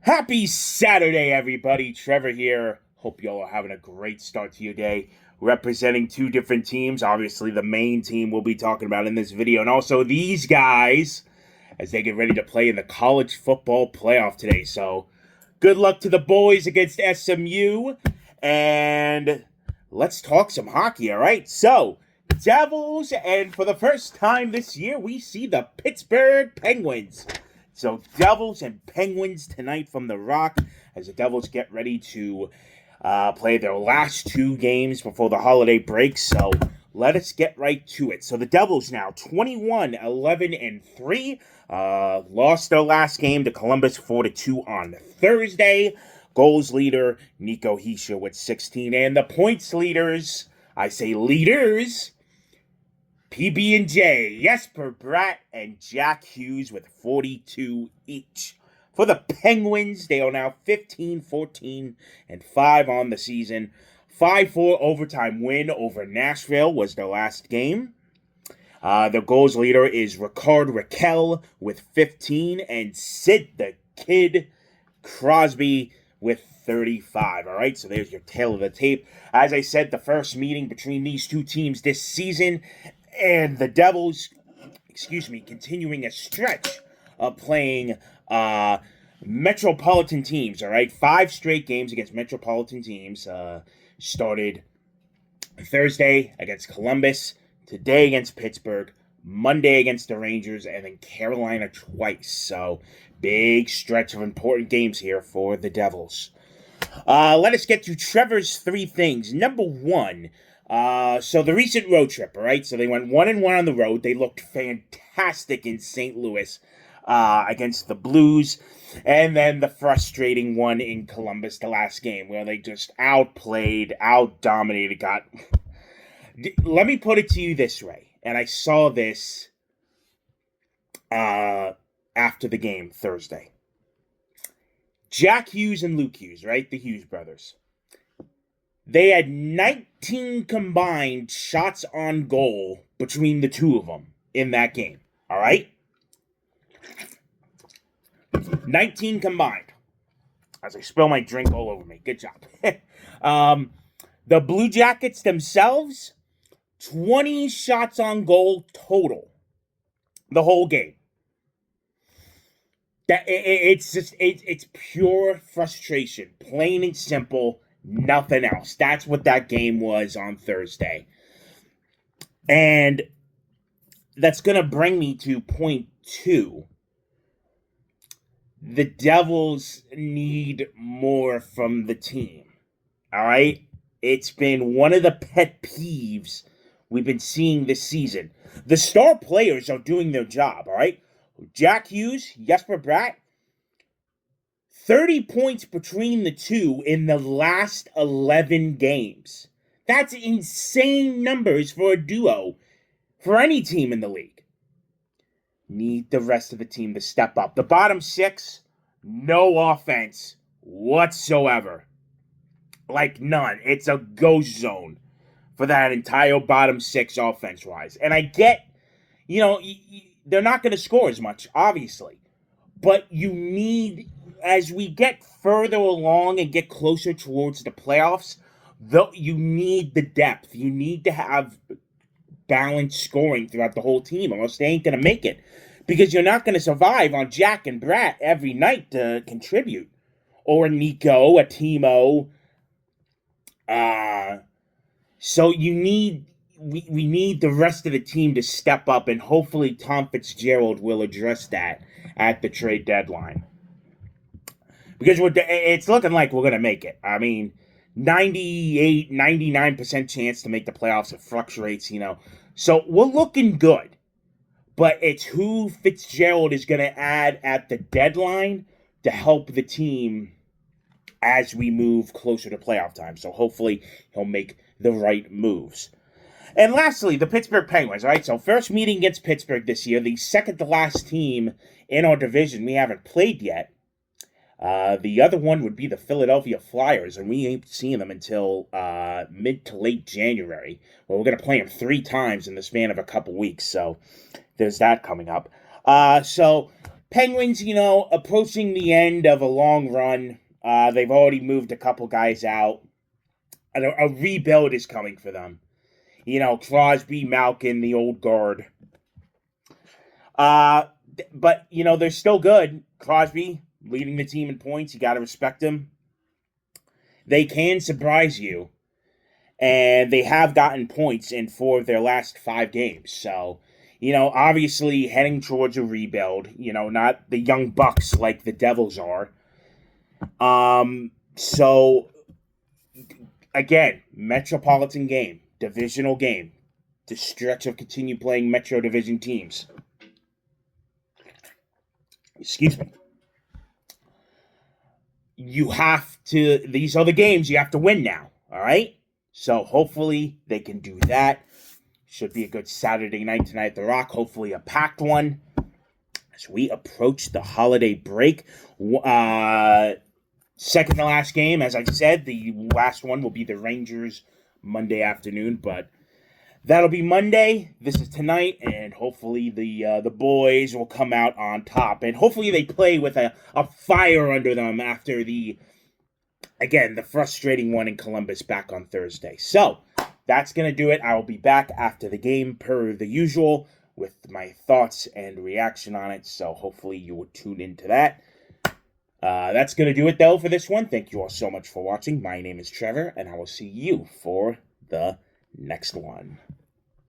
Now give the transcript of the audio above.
Happy Saturday, everybody. Trevor here. Hope you all are having a great start to your day. Representing two different teams. Obviously, the main team we'll be talking about in this video. And also these guys as they get ready to play in the college football playoff today. So, good luck to the boys against SMU. And let's talk some hockey, all right? So, Devils, and for the first time this year, we see the Pittsburgh Penguins. So, Devils and Penguins tonight from the Rock as the Devils get ready to play their last two games before the holiday break. So, let us get right to it. So, the Devils now 21-11-3. Lost their last game to Columbus 4-2 on Thursday. Goals leader, Nico Hischier with 16. And the points leaders, I say leaders, PB&J, Jesper Bratt, and Jack Hughes with 42 each. For the Penguins, they are now 15-14-5 on the season. 5-4 overtime win over Nashville was their last game. Their goals leader is Ricard Raquel with 15, and Sid the Kid Crosby with 35. All right, so there's your tail of the tape. As I said, the first meeting between these two teams this season, and the Devils, continuing a stretch of playing metropolitan teams, all right? 5 straight games against metropolitan teams. Started Thursday against Columbus, today against Pittsburgh, Monday against the Rangers, and then Carolina twice. So, big stretch of important games here for the Devils. Let us get to Trevor's 3 things. Number 1, so the recent road trip, all right? So they went 1-1 on the road. They looked fantastic in St. Louis against the Blues. And then the frustrating one in Columbus, the last game, where they just outplayed, outdominated, Let me put it to you this way, and I saw this after the game Thursday. Jack Hughes and Luke Hughes, right? The Hughes brothers. They had 19 combined shots on goal between the two of them in that game. All right? 19 combined. As I spill my drink all over me. Good job. The Blue Jackets themselves, 20 shots on goal total. The whole game. It's pure frustration. Plain and simple. Nothing else. That's what that game was on Thursday. And that's going to bring me to point 2. The Devils need more from the team. All right? It's been one of the pet peeves we've been seeing this season. The star players are doing their job, all right? Jack Hughes, Jesper Bratt, 30 points between the two in the last 11 games. That's insane numbers for a duo for any team in the league. Need the rest of the team to step up. The bottom 6, no offense whatsoever. Like none. It's a ghost zone for that entire bottom 6 offense-wise. And I get, they're not going to score as much, obviously. But you need, as we get further along and get closer towards the playoffs, you need the depth. You need to have balanced scoring throughout the whole team, or else they ain't going to make it. Because you're not going to survive on Jack and Bratt every night to contribute. Or a Nico, a Timo. So we need the rest of the team to step up, and hopefully Tom Fitzgerald will address that at the trade deadline. Because it's looking like we're going to make it. I mean, 98, 99% chance to make the playoffs. It fluctuates, So we're looking good. But it's who Fitzgerald is going to add at the deadline to help the team as we move closer to playoff time. So hopefully he'll make the right moves. And lastly, the Pittsburgh Penguins, all right? So first meeting against Pittsburgh this year, the second to last team in our division we haven't played yet. The other one would be the Philadelphia Flyers, and we ain't seeing them until mid to late January. Well, we're going to play them 3 times in the span of a couple weeks, so there's that coming up. So Penguins, approaching the end of a long run. They've already moved a couple guys out. A rebuild is coming for them. Crosby, Malkin, the old guard. But, they're still good. Crosby leading the team in points. You got to respect him. They can surprise you. And they have gotten points in 4 of their last 5 games. So, obviously heading towards a rebuild. Not the young Bucks like the Devils are. So, again, Metropolitan game. Divisional game. The stretch of continue playing Metro Division teams. Excuse me. These are the games you have to win now. All right? So hopefully they can do that. Should be a good Saturday night tonight at the Rock. Hopefully a packed one. As we approach the holiday break. Second to last game, as I said, the last one will be the Rangers Monday afternoon. But that'll be Monday. This is tonight. And hopefully the boys will come out on top. And hopefully they play with a fire under them after the frustrating one in Columbus back on Thursday. So, that's going to do it. I will be back after the game per the usual with my thoughts and reaction on it. So, hopefully you will tune into that. That's going to do it, though, for this one. Thank you all so much for watching. My name is Trevor, and I will see you for the next one.